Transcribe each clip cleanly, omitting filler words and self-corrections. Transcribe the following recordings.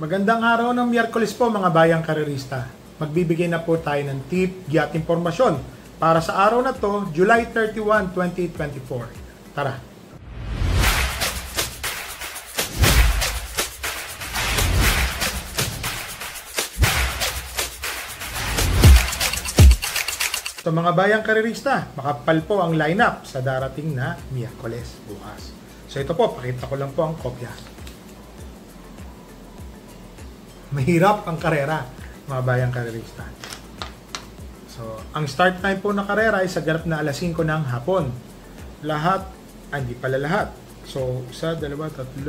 Magandang araw ng Miyerkules po mga bayang karerista. Magbibigay na po tayo ng tip, giat impormasyon para sa araw na to, July 31, 2024. Tara! So mga bayang karerista, makapal po ang lineup sa darating na Miyerkules bukas. So ito po, pakita ko lang po ang kopya. Mahirap ang karera, mga bayang karerista. So, ang start time po ng karera ay sa ganap na alas 5 ng hapon. Hindi pala lahat. So, 1, 2, 3,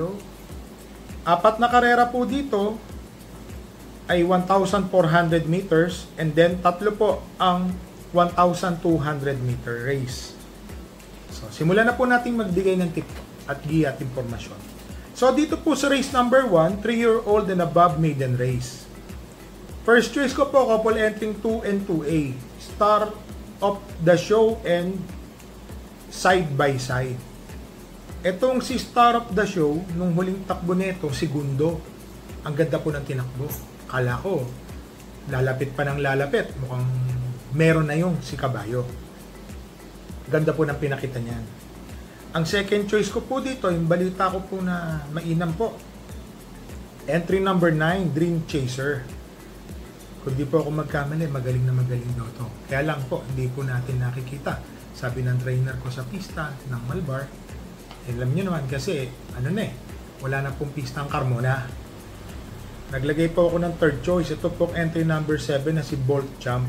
4 na karera po dito ay 1,400 meters and then 3 po ang 1,200 meter race. So, simulan na po natin magbigay ng tip at giya at impormasyon. So, dito po sa race number 1, 3-year-old and above maiden race. First choice ko po, couple entering 2 and 2A. Star of the show and side by side. Etong si Star of the show, nung huling takbo nito, segundo. Ang ganda po ng tinakbo. Kala ko, lalapit pa ng lalapit. Mukhang meron na yung si Kabayo. Ganda po ng pinakita niyan. Ang second choice ko po dito, yung balita ko po na mainam po. Entry number 9, Dream Chaser. Kung di po ako magkamali, magaling na magaling daw to. Kaya lang po, hindi po natin nakikita. Sabi ng trainer ko sa pista ng Malbar, alam nyo naman kasi, wala na pong pista ang Carmona. Naglagay po ako ng third choice. Ito po entry number 7 na si Bolt Champ.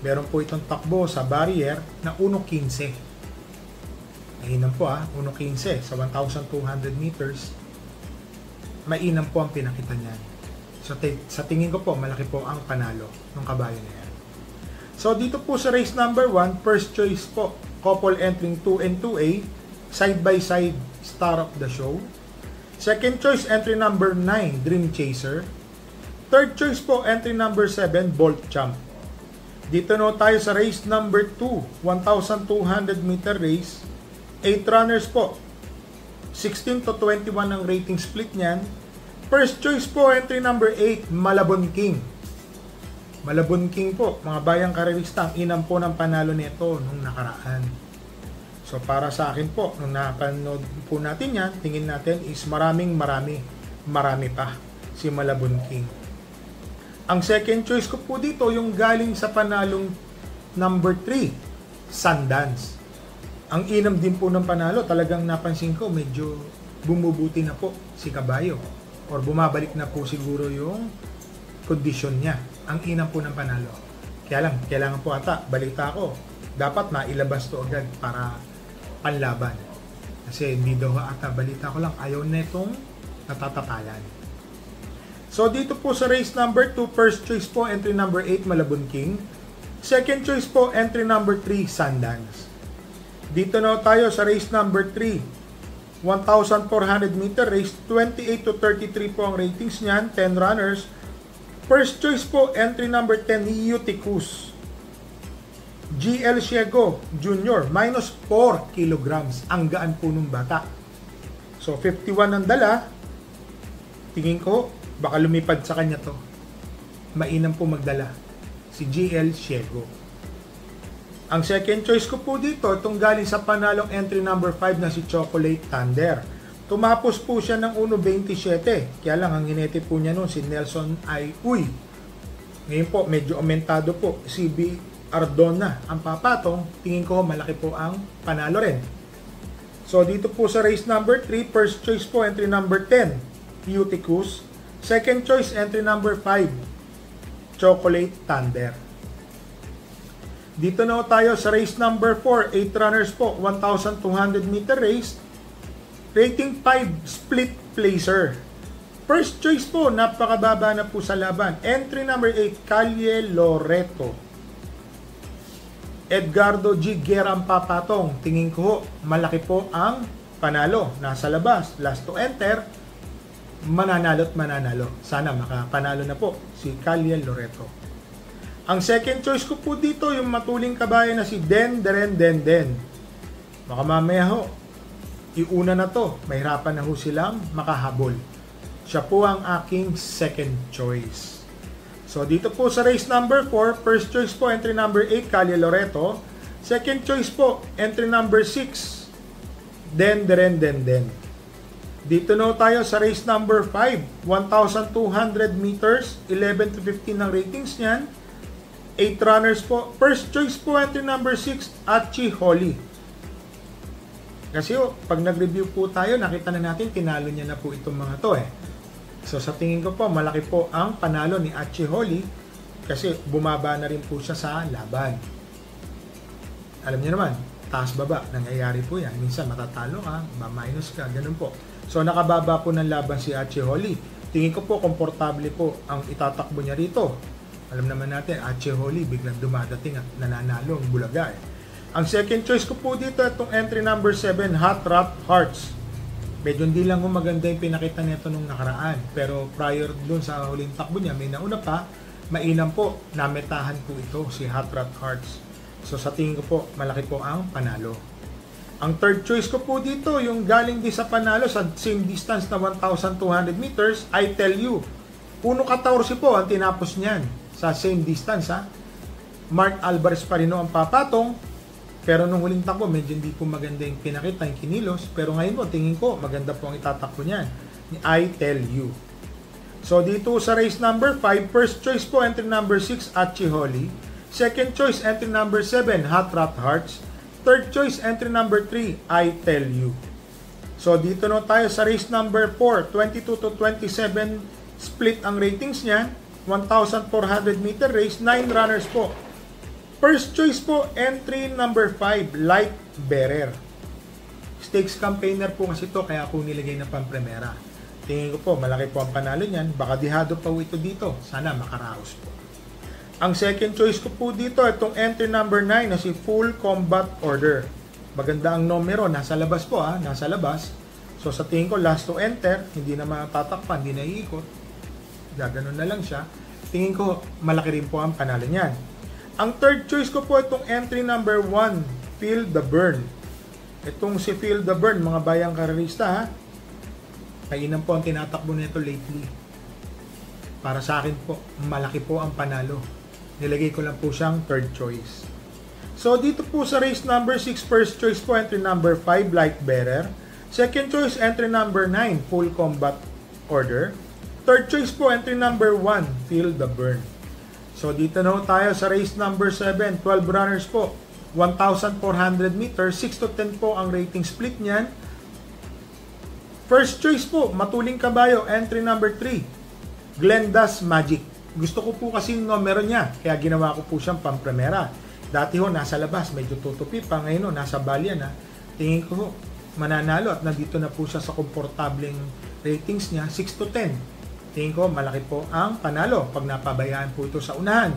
Meron po itong takbo sa barrier na 1.15. Mainam po 1.15 sa 1,200 meters. Mainam po ang pinakita niyan. So sa tingin ko po, malaki po ang panalo ng kabayo na yan. So dito po sa race number 1, first choice po, couple entering 2 and 2A, side by side, Star of the Show. Second choice, entry number 9, Dream Chaser. Third choice po, entry number 7, Bolt Champ. Dito no tayo sa race number 2, 1,200 meter race. 8 runners po. 16 to 21 ang rating split niyan. First choice po, entry number 8, Malabon King. Malabon King po, mga bayang karerista, ang inam po ng panalo nito nung nakaraan. So para sa akin po, nung napanood po natin yan, tingin natin is marami pa si Malabon King. Ang second choice ko po dito, yung galing sa panalong number 3, Sundance. Ang inam din po ng panalo, talagang napansin ko, medyo bumubuti na po si Kabayo. Or bumabalik na po siguro yung kondisyon niya. Ang inam po ng panalo. Kaya lang, kailangan po ata, balita ko, dapat mailabas to agad para panlaban. Kasi hindi daw ata, balita ko lang, ayaw netong natatapalan. So dito po sa race number 2, first choice po, entry number 8, Malabon King. Second choice po, entry number 3, Sundance. Dito na tayo sa race number 3. 1,400 meter race. 28 to 33 po ang ratings niyan. 10 runners. First choice po, entry number 10, Uticus. GL Ciego Jr. Minus 4 kilograms. Ang gaan po nung bata. So, 51 ang dala. Tingin ko, baka lumipad sa kanya to. Mainam po magdala. Si GL Ciego. Ang second choice ko po dito, itong galing sa panalong entry number 5 na si Chocolate Thunder. Tumapos po siya ng 1.27. Kaya lang, ang hinete po niya noon si Nelson ay Uy. Ngayon po, medyo aumentado po. CB Ardona ang papatong. Tingin ko malaki po ang panalo rin. So dito po sa race number 3, first choice po entry number 10, Uticus. Second choice entry number 5, Chocolate Thunder. Dito na tayo sa race number 4, 8 runners po, 1,200 meter race. Rating 5, split placer. First choice po, napakababa na po sa laban. Entry number 8, Calle Loreto. Edgardo G. Guerra ang papatong. Tingin ko, malaki po ang panalo. Nasa labas, last to enter, mananalo't mananalo. Sana makapanalo na po si Calle Loreto. Ang second choice ko po dito, yung matuling kabayan na si Den. Baka mamaya ho, iuna na to, mahirapan na ho silang makahabol. Siya po ang aking second choice. So dito po sa race number 4, first choice po entry number 8, Calle Loreto. Second choice po entry number 6, Den. Dito na tayo sa race number 5, 1,200 meters, 11 to 15 ang ratings niyan. 8 runners po. First choice po entry number 6, Achi Holly. Kasi pag nag-review po tayo, nakita na natin, tinalo niya na po itong mga to eh. So sa tingin ko po, malaki po ang panalo ni Achi Holly kasi bumaba na rin po siya sa laban. Alam niyo naman, taas-baba, nangyayari po yan. Minsan matatalo ka, ma-minus ka, ganun po. So nakababa po ng laban si Achi Holly. Tingin ko po, komportable po ang itatakbo niya rito. Alam naman natin, Achi Holly, biglang dumadating at nananalo ang Bulaga eh. Ang second choice ko po dito, itong entry number 7, Hot Rap Hearts. Medyo hindi lang maganda yung pinakita nito nung nakaraan. Pero prior dun sa huling takbo niya, may nauna pa, mainam po, nametahan po ito, si Hot Rap Hearts. So sa tingin ko po, malaki po ang panalo. Ang third choice ko po dito, yung galing din sa panalo sa same distance na 1,200 meters, I Tell You. 1.14 po ang tinapos niyan sa same distance ha. Mark Alvarez pa rin ang papatong. Pero nung huling takbo, medyo hindi po maganda yung pinakita, yung kinilos. Pero ngayon po, tingin ko, maganda po ang itatakbo niyan. I Tell You. So dito sa race number 5, first choice po, entry number 6, Achi Holly. Second choice, entry number 7, Hot Rap Hearts. Third choice, entry number 3, I Tell You. So dito na tayo sa race number 4, 22 to 27 split ang ratings niya. 1,400 meter race, 9 runners po. First choice po, entry number 5, Light Bearer. Stakes campaigner po kasi ito, kaya ako nilagay na pang-primera. Tingin ko po, malaki po ang panalo niyan. Baka dihado pa ito dito. Sana makaraos po. Ang second choice ko po dito, itong entry number 9 na si Full Combat Order. Maganda ang numero, nasa labas po ha, nasa labas. So sa tingin ko, last to enter, hindi na matatakpan, hindi na iikot. Gaganon na lang siya. Tingin ko, malaki rin po ang panalo niyan. Ang third choice ko po itong entry number 1, Feel the Burn. Itong si Feel the Burn, mga bayang karerista ha. Kainan po ang tinatakbo nito lately. Para sa akin po, malaki po ang panalo. Nilagay ko lang po siyang third choice. So dito po sa race number 6, first choice po entry number 5, Light Bearer. Second choice entry number 9, Full Combat Order. Third choice po entry number 1, Feel the Burn. So dito na tayo sa race number 7, 12 runners po, 1,400 meters, 6 to 10 po ang rating split niyan. First choice po, Matuling Kabayo, entry number 3, Glenda's Magic. Gusto ko po kasi yung numero niya, kaya ginawa ko po siyang pang-primera. Dati ho, nasa labas, medyo tutupi pa, ngayon ho, nasa balya na. Tingin ko ho, mananalo at nandito na po siya sa komportableng ratings niya, 6 to 10. Tingin ko, malaki po ang panalo pag napabayaan po ito sa unahan.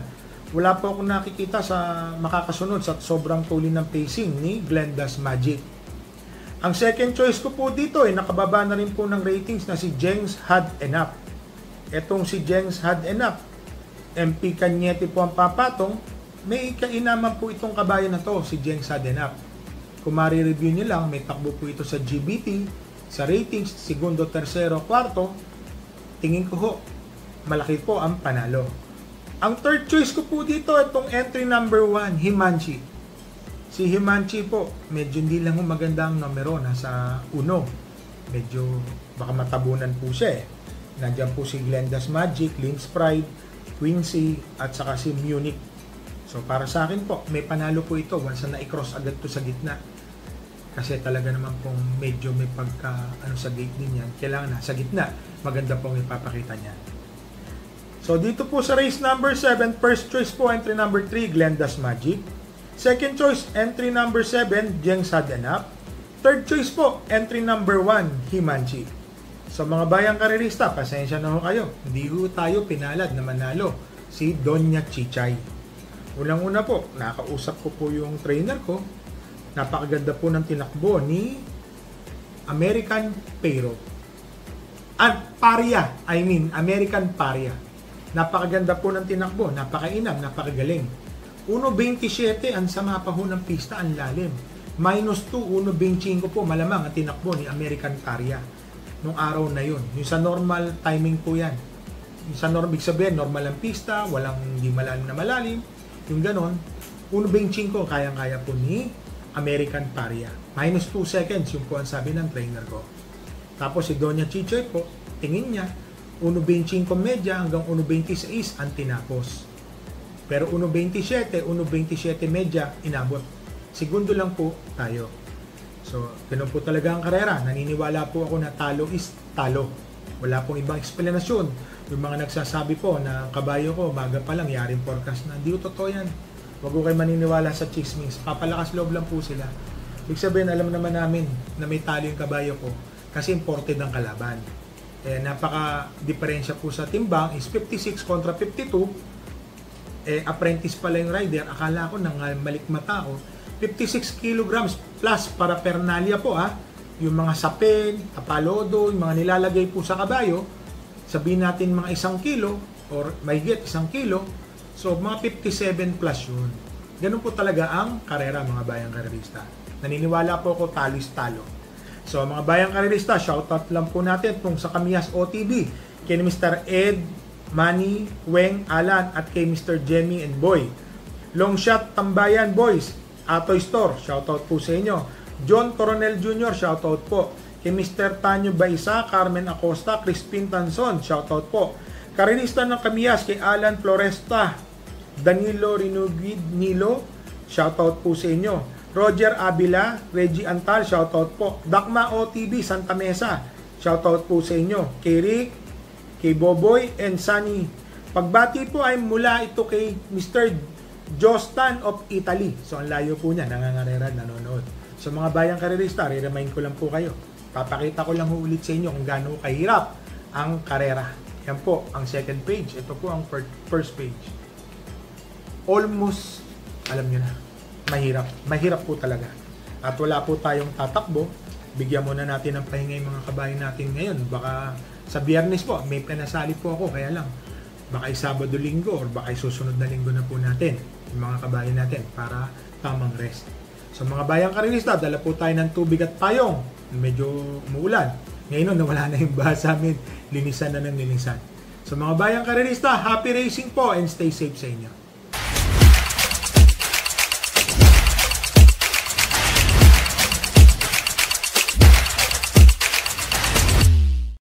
Wala po akong nakikita sa makakasunod sa sobrang tuloy ng pacing ni Glenda's Magic. Ang second choice ko po dito ay nakababa na rin po ng ratings na si Jengs Had Enough. Etong si Jengs Had Enough, MP Cañete po ang papatong, may kainaman po itong kabayan na to, si Jengs Had Enough. Kung mari-review nyo lang, may takbo po ito sa GBT, sa ratings, segundo, tersero, kwarto. Tingin ko ho, malaki po ang panalo. Ang third choice ko po dito, itong entry number 1, Himanchi. Si Himanchi po, medyo hindi lang maganda ang numero, nasa 1. Medyo baka matabunan po siya eh. Nandiyan po si Glenda's Magic, Lynn's Pride, Quincy, at saka si Munich. So para sa akin po, may panalo po ito once na i-cross agad to sa gitna. Kasi talaga naman pong medyo may pagka sa gate din yan. Kailangan na sa gitna. Maganda pong ipapakita niya. So dito po sa race number 7, first choice po entry number 3, Glenda's Magic. Second choice entry number 7, Jengs Had Enough. Third choice po entry number 1, Himanchi. So mga bayang karerista, pasensya na ho kayo. Hindi ho tayo pinalad na manalo si Doña Chichay. Unang-una po, nakausap ko po yung trainer ko. Napakaganda po ng tinakbo ni American Pero. American Paria. Napakaganda po ng tinakbo, napakainam, napakagaling. 1.27 ang sama pa ho ng pista, ang lalim. -2, 1.25 po malamang ang tinakbo ni American Paria. nung araw na yun. Yung sa normal timing po yan. Yung sa normal, sabihin, normal ang pista, walang hindi malalim na malalim. Yung ganon, 1.25 kayang-kaya po ni American Paria. Minus 2 seconds, yung po ang sabi ng trainer ko. Tapos si Doña Chichoy po, tingin niya, 1.25 medya hanggang 1.26 ang tinapos. Pero 1.27 medya inabot. Segundo lang po tayo. So, ganun po talaga ang karera. Naniniwala po ako na talo is talo. Wala pong ibang eksplanasyon. Yung mga nagsasabi po na kabayo ko, maga pa lang, yaring forecast na. Hindi ko totoo yan. Huwag ko kayo maniniwala sa chismis. Papalakas loob lang po sila. Ibig sabihin, alam naman namin na may talo yung kabayo ko kasi imported ang kalaban. Eh, napaka-diferensya po sa timbang is 56 kontra 52. Apprentice pala yung rider. Akala ko nang malikmata ko. 56 kilograms plus para pernalia po yung mga sapin, tapalodo, yung mga nilalagay po sa kabayo, sabihin natin mga 1 kilo or mahigit 1 kilo, so mga 57 plus yun. Ganun po talaga ang karera, mga bayang karerista. Naniniwala po ako talo is talo. So mga bayang karerista, shoutout lang po natin kung sa Kamiyas OTB, kay Mr. Ed, Manny, Weng, Alan at kay Mr. Jemmy and Boy. Long shot Tambayan Boys, Atoy Store, shoutout po sa inyo. John Coronel Jr., shoutout po. Kay Mr. Tanyo Baisa, Carmen Acosta, Crispin Tanson, shoutout po. Karinista ng Kamiyas, kay Alan Floresta, Danilo Rinugid Nilo, shoutout po sa inyo. Roger Abila, Reggie Antal, shoutout po. Dakma OTB, Santa Mesa, shoutout po sa inyo. Kay Rick, kay Boboy, and Sunny. Pagbati po ay mula ito kay Mr. Jostan of Italy. So, ang layo po niya, nangangarera, nanonood. So, mga bayang karerista, re-remind ko lang po kayo. Papakita ko lang ulit sa inyo kung gaano kahirap ang karera. Yan po, ang second page. Ito po ang first page. Almost, alam nyo na, mahirap. Mahirap po talaga. At wala po tayong tatakbo. Bigyan muna natin ng pahinga yung mga kabayan natin ngayon. Baka sa Biyernes po, may pinasali po ako, kaya lang. Baka Sabado, Linggo, or baka susunod na linggo na po natin yung mga kabayan natin para tamang rest. So mga bayang karerista, dala po tayo ng tubig at payong. Medyo umuulan. Ngayon nawala na yung baha sa amin. Linisan na ng linisan. So mga bayang karerista, happy racing po and stay safe sa inyo.